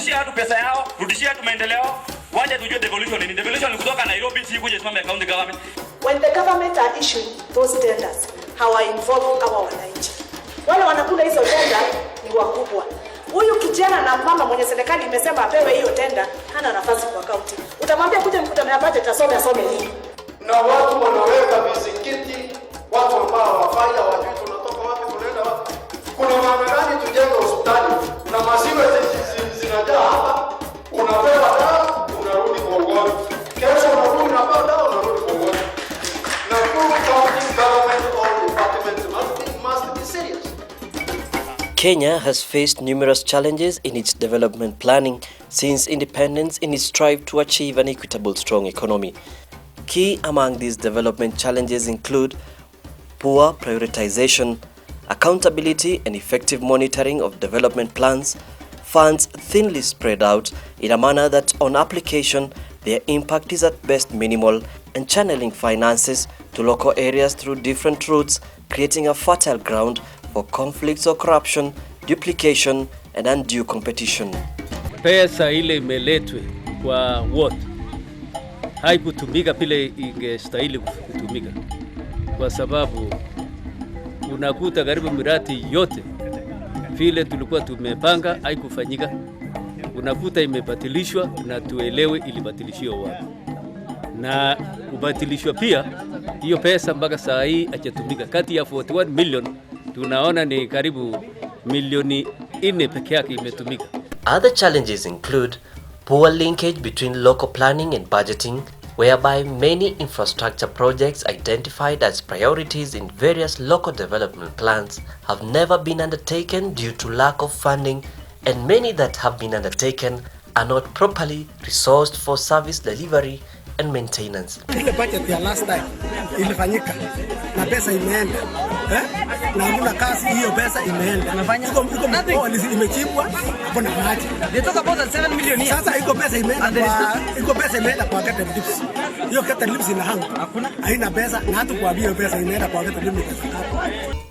Rudishia watu pesa yao, rudishia watu maendeleo. Waje tujue devolution ni devolution ni kutoka Nairobi si kuje simama county government. When the government are issuing those tenders, how are involved our wananchi. Wale wanakula hizo tenda ni wakubwa. Huyu kijana na mama mwenye serikali imesema apewe hiyo tenda, hana nafasi kwa county. Utamwambia kuja mkutano ya budget asome nini? Na watu wanaweka vizingiti, watu ambao wafanya wajui tunatoka wapi tunaenda wapi. Kuna maana gani tujenge hospitali na masiwe zinajaa hapa, unapewa dawa unarudi kwa ugonjwa. Kesho unarudi na dawa unarudi kwa ugonjwa. Na county government or department must be serious. Kenya has faced numerous challenges in its development planning since independence in its drive to achieve an equitable, strong economy. Key among these development challenges include poor prioritization, accountability and effective monitoring of development plans, funds thinly spread out in a manner that on application their impact is at best minimal, and channeling finances to local areas through different routes, creating a fertile ground for conflicts or corruption, duplication and undue competition. Pesa ile imeletwe kwa wote haikutumika vile ingestahili kutumika, kwa sababu unakuta karibu miradi yote vile tulikuwa tumepanga haikufanyika. Unakuta imebatilishwa na tuelewe ilibatilishwa wapi, na kubatilishwa pia hiyo pesa mpaka saa hii hajatumika. Kati ya 41 million tunaona ni karibu milioni 4 peke yake imetumika. Other challenges include poor linkage between local planning and budgeting, whereby many infrastructure projects identified as priorities in various local development plans have never been undertaken due to lack of funding, and many that have been undertaken are not properly resourced for service delivery and maintenance. Ile budget ya last time ilifanyika na pesa imeenda, na hakuna kazi, hiyo pesa imeenda. Iko mkoa imechibwa hapo na maji. They talk about 7 million here. Sasa iko pesa imeenda kwa Catholic Lips. Hiyo Catholic Lips ina hang. Haina pesa na hata kwa hiyo pesa imeenda kwa Catholic Lips.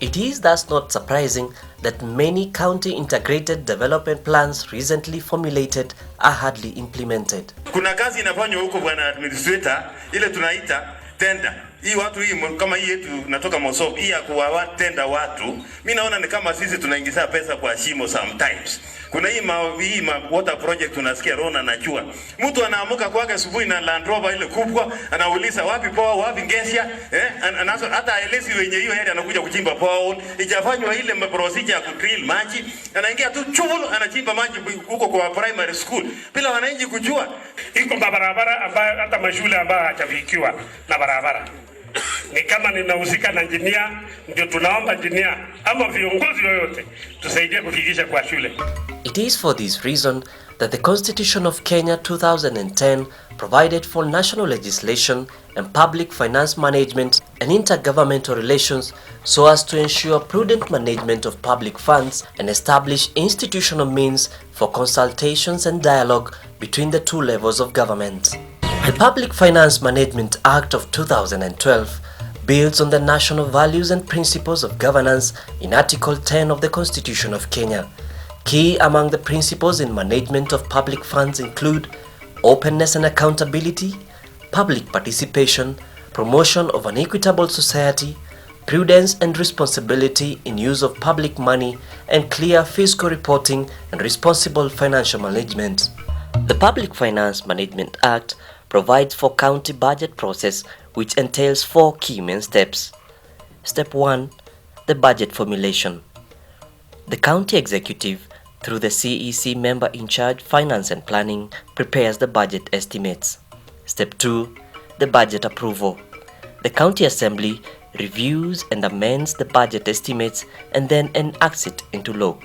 It is thus not surprising that many county integrated development plans recently formulated are hardly implemented. Kuna kazi inafanywa huko bwana administrator, ile tunaita tender. Hii watu hii kama hii yetu natoka Mosop, hii ya kuwa tenda watu, mimi naona ni kama sisi tunaingiza pesa kwa shimo sometimes. Kuna hii water project tunasikia Rona najua. Mtu anaamuka kwake asubuhi na Land Rover ile kubwa, anauliza wapi poa, wapi Ngesia, anaanza hata aelezi wenye hiyo area anakuja kuchimba poa, ijafanywa ile procedure ya kudrill maji, anaingia tu chulo anachimba maji huko kwa primary school bila wananchi kujua. Iko barabara ambayo hata mashule ambayo hajafikiwa na barabara. Ni kama ninahusika na engineer, ndio tunaomba engineer ama viongozi yoyote tusaidie kufikisha kwa shule. It is for this reason that the Constitution of Kenya 2010 provided for national legislation and public finance management and intergovernmental relations so as to ensure prudent management of public funds and establish institutional means for consultations and dialogue between the two levels of government. The Public Finance Management Act of 2012 builds on the national values and principles of governance in Article 10 of the Constitution of Kenya. Key among the principles in management of public funds include openness and accountability, public participation, promotion of an equitable society, prudence and responsibility in use of public money, and clear fiscal reporting and responsible financial management. The Public Finance Management Act provides for county budget process, which entails 4 key main steps. Step 1. The budget formulation. The county executive, through the CEC member in charge finance and planning, prepares the budget estimates. Step 2. The budget approval. The county assembly reviews and amends the budget estimates and then enacts it into law.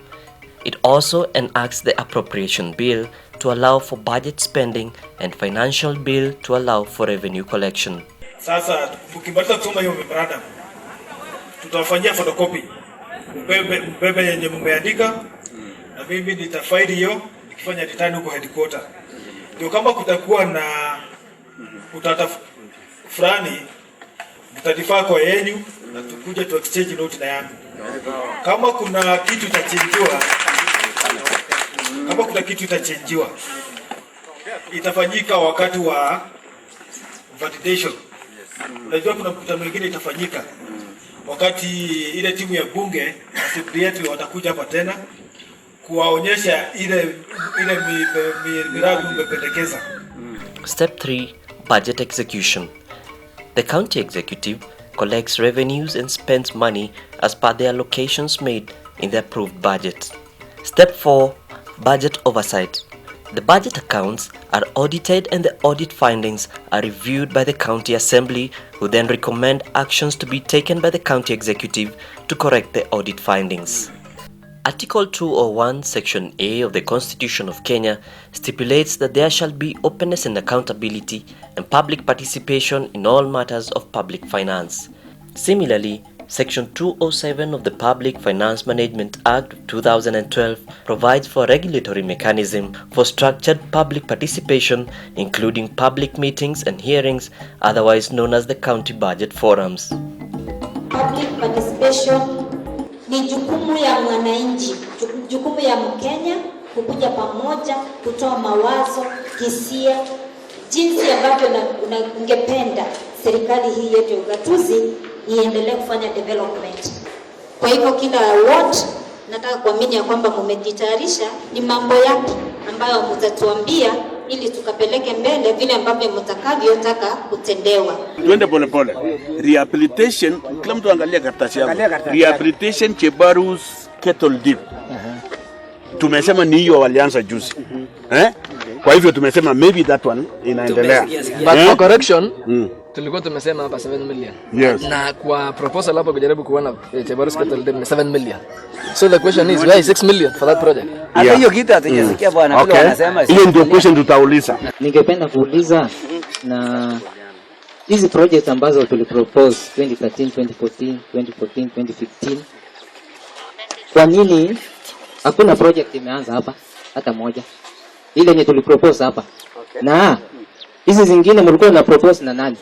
It also enacts the appropriation bill to allow for budget spending and financial bill to allow for revenue collection. Sasa tukibata kusoma hiyo memorandum, tutafanyia photocopy. Mbebe yenye mmeandika na mimi nitafaili hiyo nikifanya return huko headquarter. Ndio kama kutakuwa na utata fulani mtadifaa kwa yenu na tukuje tu exchange note na yangu. Kama kuna kitu cha chinjua kama kuna kitu itachenjiwa, itafanyika wakati wa validation. Unajua kuna mkutano mwingine itafanyika wakati ile timu ya bunge assembly yetu watakuja hapa tena kuwaonyesha ile miradi umependekeza. Step 3. Budget execution. The county executive collects revenues and spends money as per the allocations made in the approved budget. Step 4. Budget oversight. The budget accounts are audited and the audit findings are reviewed by the county assembly, who then recommend actions to be taken by the county executive to correct the audit findings. Article 201 Section A of the Constitution of Kenya stipulates that there shall be openness and accountability and public participation in all matters of public finance. Similarly, Section 207 of the Public Finance Management Act of 2012 provides for a regulatory mechanism for structured public participation, including public meetings and hearings, otherwise known as the county budget forums. Public participation ni jukumu ya mwananchi, jukumu ya Mkenya kukuja pamoja, kutoa mawazo, hisia, jinsi ambavyo ungependa serikali hii yetu ya ugatuzi iendelee kufanya development. Kwa hivyo kila ward nataka kuamini ya kwamba mmejitayarisha ni mambo yapi ambayo mtatuambia ili tukapeleke mbele vile ambavyo mtakavyotaka kutendewa. Tuende pole pole. Rehabilitation, kila mtu angalia karatasi yako. Rehabilitation Chebarus Kettle Deep. Tumesema ni hiyo walianza juzi. Kwa hivyo tumesema maybe that one inaendelea. But for correction, tulikuwa tumesema hapa 7 million. Yes. Na kwa proposal hapo kujaribu kuona Chebarus Kettle Deep ni 7 million. So the question is, why 6 million for that project? Hata hiyo kitu hatujasikia bwana vile wanasema. Hiyo ndio question tutauliza. Ningependa kuuliza na hizi projects ambazo tulipropose 2013, 2014, 2015. Kwa nini hakuna project imeanza hapa hata moja? Ile yenye tulipropose hapa. Na hizi zingine mlikuwa na propose na nani?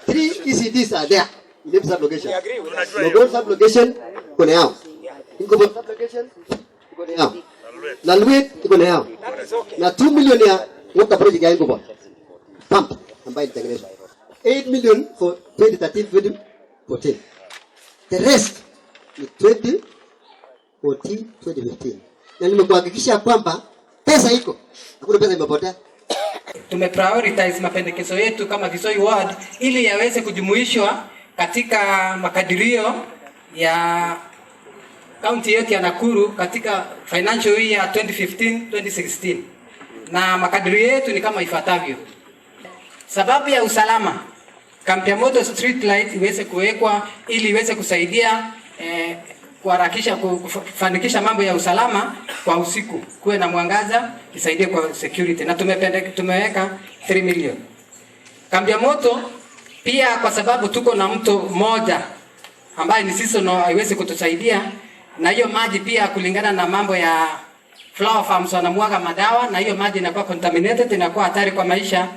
3 ECDs are there in every sub-location. Logon sub-location kuna yao. Ingo sub-location kuna yao. Na Luet kuna yao. Na 2 million ya water project ya Ingo pump ambayo itatengenezwa. 8 million for 2013 2014. The rest ni 2014 2015. Na nimekuhakikishia kwamba pesa iko. Hakuna pesa imepotea. Tumeprioritize mapendekezo yetu kama Kisoi Ward ili yaweze kujumuishwa katika makadirio ya kaunti yetu ya Nakuru katika financial year 2015-2016. Na makadirio yetu ni kama ifuatavyo. Sababu ya usalama, Kampiamoto street light iweze kuwekwa ili iweze kusaidia kuharakisha kufanikisha mambo ya usalama kwa usiku, kuwe na mwangaza isaidie kwa security, na tumeweka 3 million. Kampiamoto pia kwa sababu tuko na mto mmoja ambaye ni seasonal haiwezi kutusaidia, na hiyo maji pia kulingana na mambo ya flower farms wanamwaga madawa na hiyo maji inakuwa contaminated, inakuwa hatari kwa maisha.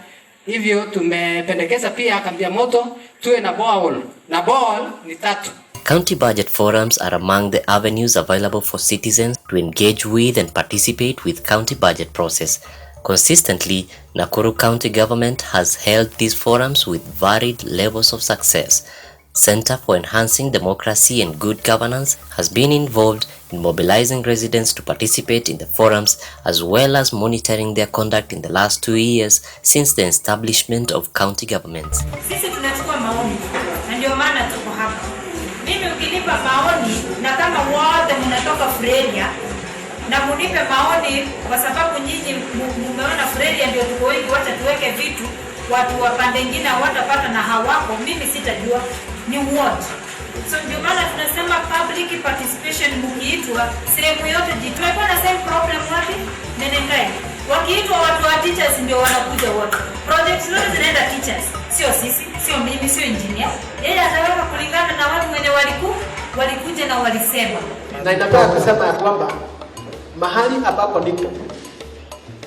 Hivyo tumependekeza pia Kampiamoto tuwe na borehole, na borehole ni 3. County budget forums are among the avenues available for citizens to engage with and participate with county budget process. Consistently, Nakuru County Government has held these forums with varied levels of success. Center for Enhancing Democracy and Good Governance has been involved in mobilizing residents to participate in the forums as well as monitoring their conduct in the last 2 years since the establishment of county governments. Sisi tunachukua maoni na ndio maana tuko hapa. Mimi ukinipa maoni na kama wote mnatoka Freria na munipe maoni kwa sababu nyinyi mmeona Freria ndio tuko wengi, wacha tuweke vitu watu wa pande nyingine hawatapata na hawako, mimi sitajua ni what. So ndio maana tunasema public participation mukiitwa sehemu yote jitoe. Kwa na same problem wapi? Nenengai. Wakiitwa watu wa teachers ndio wanakuja wote. Projects zote zinaenda teachers. Sio sisi, sio mimi, sio engineer. Yeye ataweka kulingana na watu wenye walikuja na walisema. Na inataka kusema ya kwamba mahali ambapo niko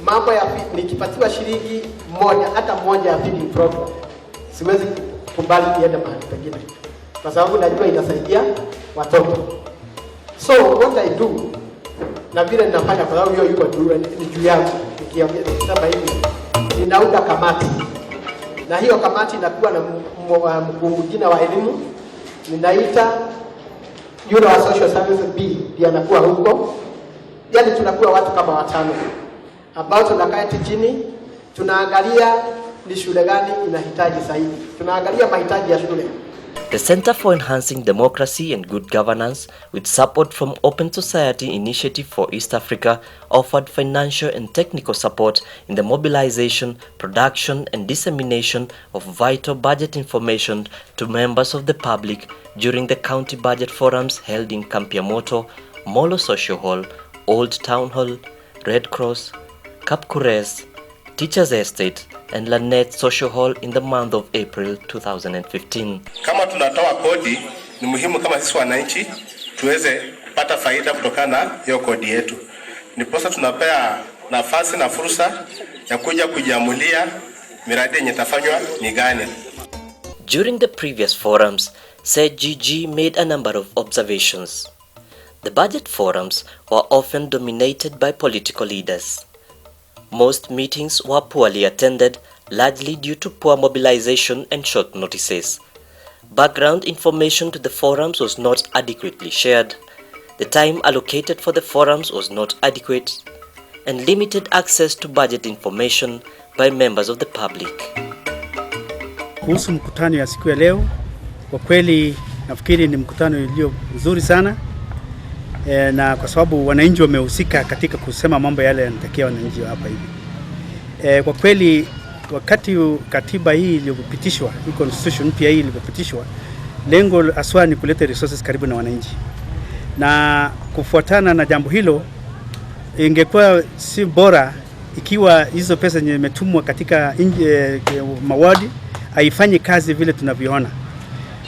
mambo ya nikipatiwa shilingi moja hata moja ya feeding program siwezi kubali iende mahali pengine, kwa sababu najua inasaidia watoto. So what I do, na vile ninafanya kwa sababu hiyo yuko juu yangu, nikisema hivi ninaunda kamati, na hiyo kamati inakuwa na mkuu mwingine wa elimu, ninaita yule wa social service B ndiye anakuwa huko. Yaani tunakuwa watu kama 5 ambao tunakaa chini, tunaangalia ni shule gani inahitaji zaidi, tunaangalia mahitaji ya shule. The Center for Enhancing Democracy and Good Governance, with support from Open Society Initiative for East Africa, offered financial and technical support in the mobilization, production and dissemination of vital budget information to members of the public during the county budget forums held in Kampiamoto, Molo Social Hall, Old Town Hall, Red Cross, Kapkures, Teachers Estate and Lanet Social Hall in the month of April 2015. Kama tunatoa kodi, ni muhimu kama sisi wananchi tuweze kupata faida kutokana na hiyo kodi yetu. Ndiposa tunapea nafasi na fursa ya kuja kujiamulia miradi yenye tafanywa ni gani. During the previous forums, CGG made a number of observations. The budget forums were often dominated by political leaders. Most meetings were poorly attended, largely due to poor mobilization and short notices. Background information to the forums was not adequately shared. The time allocated for the forums was not adequate, and limited access to budget information by members of the public. Kuhusu mkutano ya siku ya leo, kwa kweli nafikiri ni mkutano ulio mzuri sana, na kwa sababu wananchi wamehusika katika kusema mambo yale yanatakiwa wananchi hapa hivi. Kwa kweli wakati katiba hii iliyopitishwa, hii constitution mpya hii iliyopitishwa, lengo aswa ni kuleta resources karibu na wananchi. Na kufuatana na jambo hilo, ingekuwa si bora ikiwa hizo pesa zenye zimetumwa katika mawadi haifanye kazi vile tunavyoona.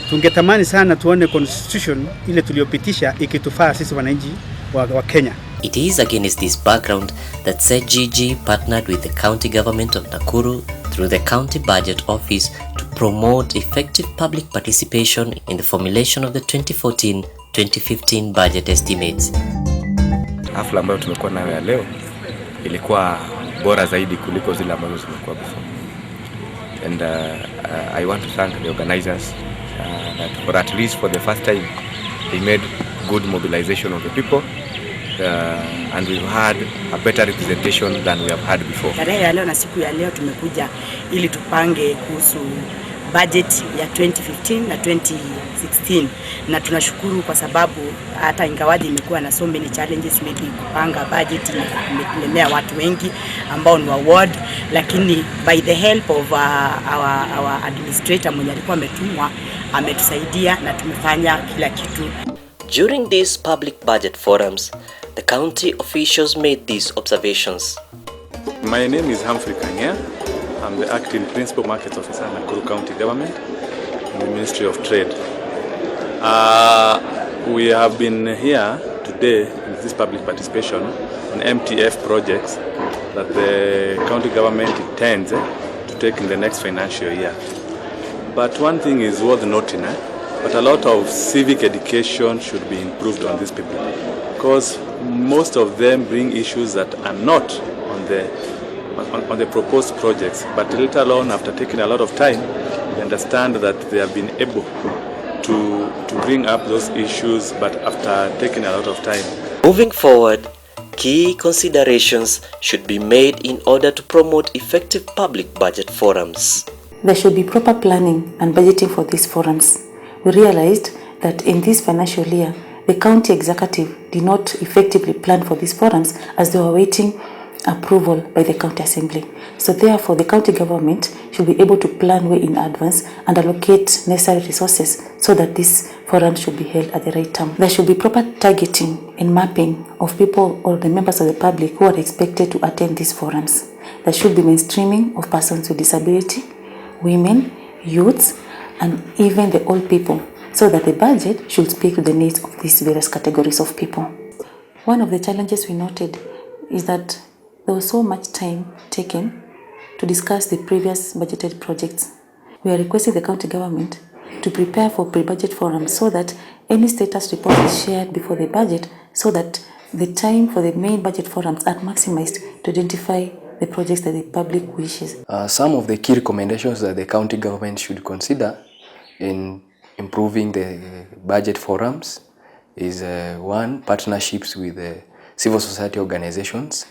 Tungetamani sana tuone constitution ile tuliyopitisha ikitufaa sisi wananchi wa Kenya. It is against this background that CGG partnered with the county government of Nakuru through the county budget office to promote effective public participation in the formulation of the 2014-2015 budget estimates. Hafla ambayo tumekuwa nayo ya leo ilikuwa bora zaidi kuliko zile ambazo zimekuwa before. And I want to thank the organizers that for at least for the first time they made good mobilization of the people, and we've had a better representation than we have had before. Tarehe ya leo na siku ya leo tumekuja ili tupange kuhusu budget ya 2015 na 2016, na tunashukuru kwa sababu hata ingawaji imekuwa na so many challenges, maybe kupanga budget imelemea watu wengi ambao ni wa ward, lakini by the help of our administrator mwenye alikuwa ametumwa ametusaidia na tumefanya kila kitu. During these public budget forums, the county officials made these observations. My name is Humphrey Kanya. I'm the acting principal market officer in Nakuru County Government in the Ministry of Trade. We have been here today in this public participation on MTF projects that the county government intends to take in the next financial year. But one thing is worth noting, but a lot of civic education should be improved on these people, because most of them bring issues that are not on the proposed projects, but later on, after taking a lot of time, we understand that they have been able to bring up those issues, but after taking a lot of time. Moving forward, key considerations should be made in order to promote effective public budget forums. There should be proper planning and budgeting for these forums. We realized that in this financial year, the county executive did not effectively plan for these forums as they were waiting approval by the county assembly. So therefore, the county government should be able to plan way in advance and allocate necessary resources so that this forum should be held at the right time. There should be proper targeting and mapping of people or the members of the public who are expected to attend these forums. There should be mainstreaming of persons with disability, women, youths, and even the old people, so that the budget should speak to the needs of these various categories of people. One of the challenges we noted is that there was so much time taken to discuss the previous budgeted projects. We are requesting the county government to prepare for pre-budget forums so that any status report is shared before the budget, so that the time for the main budget forums are maximized to identify the projects that the public wishes. Some of the key recommendations that the county government should consider in improving the budget forums is one, partnerships with civil society organizations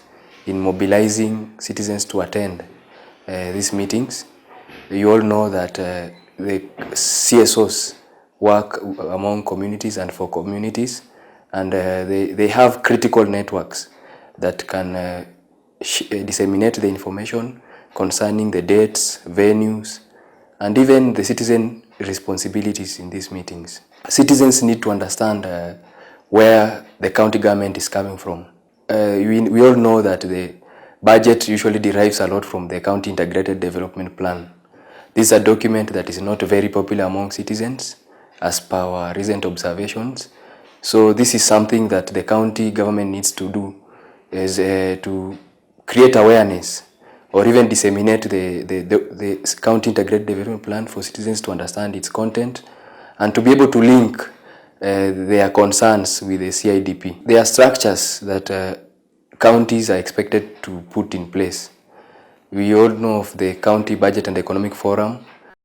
in mobilizing citizens to attend these meetings. You all know that the CSOs work among communities and for communities, and they have critical networks that can disseminate the information concerning the dates, venues, and even the citizen responsibilities in these meetings. Citizens need to understand where the county government is coming from. We all know that the budget usually derives a lot from the County Integrated Development Plan. This is a document that is not very popular among citizens as per our recent observations. So this is something that the county government needs to do, is to create awareness or even disseminate the County Integrated Development Plan for citizens to understand its content and to be able to link their concerns with the CIDP. There are structures that counties are expected to put in place. We all know of the County Budget and Economic Forum,